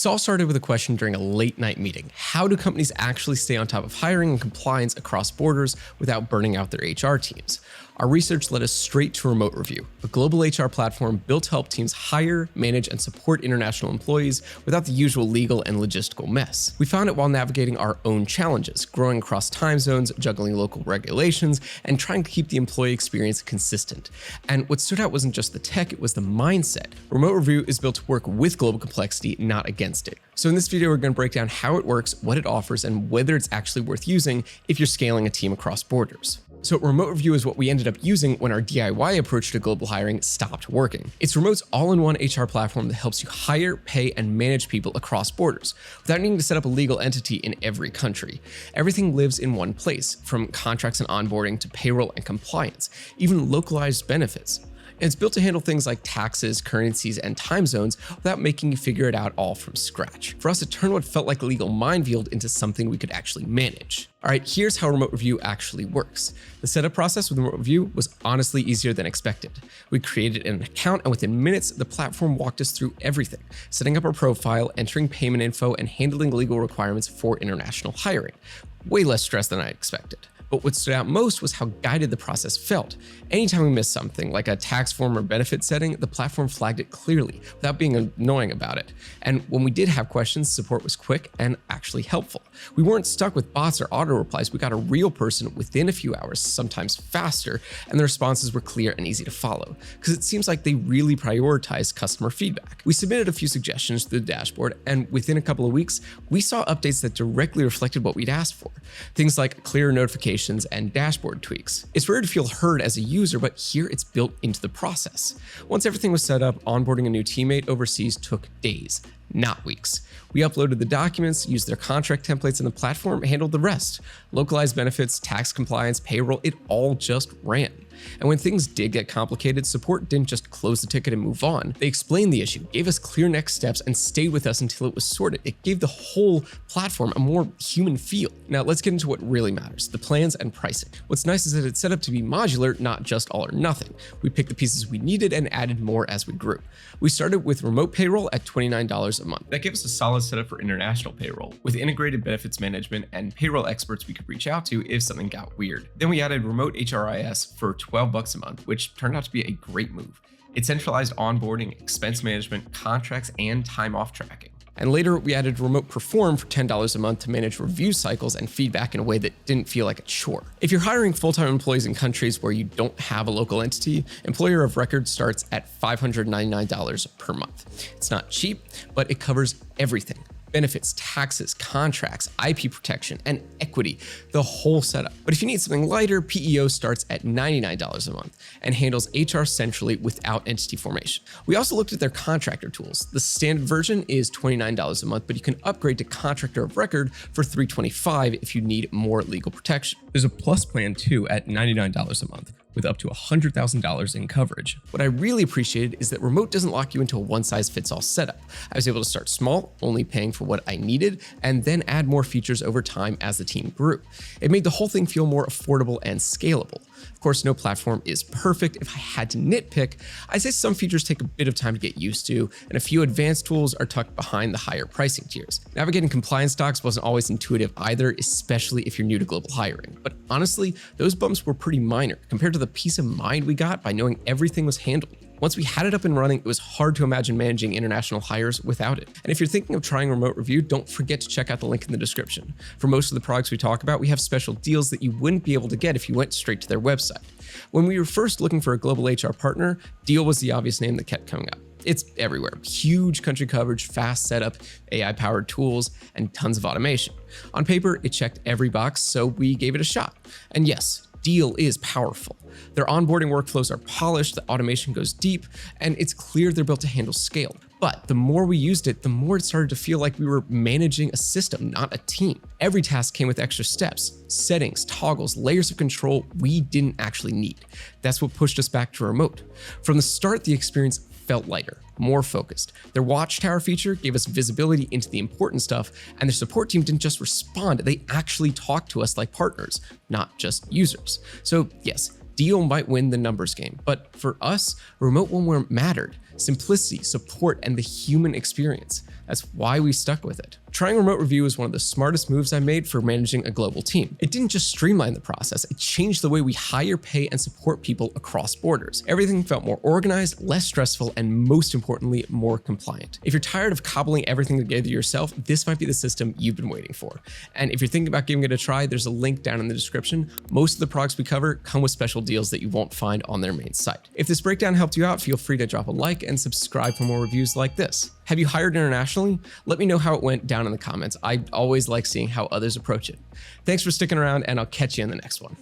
This all started with a question during a late night meeting. How do companies actually stay on top of hiring and compliance across borders without burning out their HR teams? Our research led us straight to Remote Review, a global HR platform built to help teams hire, manage, and support international employees without the usual legal and logistical mess. We found it while navigating our own challenges, growing across time zones, juggling local regulations, and trying to keep the employee experience consistent. And what stood out wasn't just the tech, it was the mindset. Remote Review is built to work with global complexity, not against it. So in this video, we're going to break down how it works, what it offers, and whether it's actually worth using if you're scaling a team across borders. So Remote Review is what we ended up using when our DIY approach to global hiring stopped working. It's Remote's all-in-one HR platform that helps you hire, pay, and manage people across borders without needing to set up a legal entity in every country. Everything lives in one place, from contracts and onboarding to payroll and compliance, even localized benefits. And it's built to handle things like taxes, currencies, and time zones without making you figure it out all from scratch. For us, it turned what felt like a legal minefield into something we could actually manage. All right, here's how Remote Review actually works. The setup process with Remote Review was honestly easier than expected. We created an account, and within minutes, the platform walked us through everything, setting up our profile, entering payment info, and handling legal requirements for international hiring. Way less stress than I expected. But what stood out most was how guided the process felt. Anytime we missed something, like a tax form or benefit setting, the platform flagged it clearly without being annoying about it. And when we did have questions, support was quick and actually helpful. We weren't stuck with bots or auto replies. We got a real person within a few hours, sometimes faster, and the responses were clear and easy to follow, because it seems like they really prioritize customer feedback. We submitted a few suggestions through the dashboard, and within a couple of weeks, we saw updates that directly reflected what we'd asked for. Things like clearer notifications and dashboard tweaks. It's rare to feel heard as a user, but here it's built into the process. Once everything was set up, onboarding a new teammate overseas took days, not weeks. We uploaded the documents, used their contract templates, and the platform handled the rest. Localized benefits, tax compliance, payroll, it all just ran. And when things did get complicated, support didn't just close the ticket and move on. They explained the issue, gave us clear next steps, and stayed with us until it was sorted. It gave the whole platform a more human feel. Now let's get into what really matters, the plans and pricing. What's nice is that it's set up to be modular, not just all or nothing. We picked the pieces we needed and added more as we grew. We started with remote payroll at $29 a month. That gave us a solid setup for international payroll, with integrated benefits management and payroll experts we could reach out to if something got weird. Then we added remote HRIS for $12 a month, which turned out to be a great move. It centralized onboarding, expense management, contracts, and time off tracking. And later, we added Remote Perform for $10 a month to manage review cycles and feedback in a way that didn't feel like a chore. If you're hiring full-time employees in countries where you don't have a local entity, Employer of Record starts at $599 per month. It's not cheap, but it covers everything. Benefits, taxes, contracts, IP protection, and equity, the whole setup. But if you need something lighter, PEO starts at $99 a month and handles HR centrally without entity formation. We also looked at their contractor tools. The standard version is $29 a month, but you can upgrade to contractor of record for $325 if you need more legal protection. There's a plus plan too at $99 a month, with up to $100,000 in coverage. What I really appreciated is that Remote doesn't lock you into a one-size-fits-all setup. I was able to start small, only paying for what I needed, and then add more features over time as the team grew. It made the whole thing feel more affordable and scalable. Of course, no platform is perfect. If I had to nitpick, I'd say some features take a bit of time to get used to, and a few advanced tools are tucked behind the higher pricing tiers. Navigating compliance docs wasn't always intuitive either, especially if you're new to global hiring. But honestly, those bumps were pretty minor compared to the peace of mind we got by knowing everything was handled. Once we had it up and running, it was hard to imagine managing international hires without it. And if you're thinking of trying Remote Review, don't forget to check out the link in the description. For most of the products we talk about, we have special deals that you wouldn't be able to get if you went straight to their website. When we were first looking for a global HR partner, Deal was the obvious name that kept coming up. It's everywhere. Huge country coverage, fast setup, AI-powered tools, and tons of automation. On paper, it checked every box, so we gave it a shot. And yes, Deal is powerful. Their onboarding workflows are polished, the automation goes deep, and it's clear they're built to handle scale. But the more we used it, the more it started to feel like we were managing a system, not a team. Every task came with extra steps, settings, toggles, layers of control we didn't actually need. That's what pushed us back to Remote. From the start, the experience felt lighter, more focused. Their Watchtower feature gave us visibility into the important stuff, and their support team didn't just respond, they actually talked to us like partners, not just users. So yes, Deal might win the numbers game, but for us, Remote won where it mattered. Simplicity, support, and the human experience. That's why we stuck with it. Trying remote review was one of the smartest moves I made for managing a global team. It didn't just streamline the process, it changed the way we hire, pay, and support people across borders. Everything felt more organized, less stressful, and most importantly, more compliant. If you're tired of cobbling everything together yourself, this might be the system you've been waiting for. And if you're thinking about giving it a try, there's a link down in the description. Most of the products we cover come with special deals that you won't find on their main site. If this breakdown helped you out, feel free to drop a like and subscribe for more reviews like this. Have you hired internationally? Let me know how it went down in the comments. I always like seeing how others approach it. Thanks for sticking around, and I'll catch you in the next one.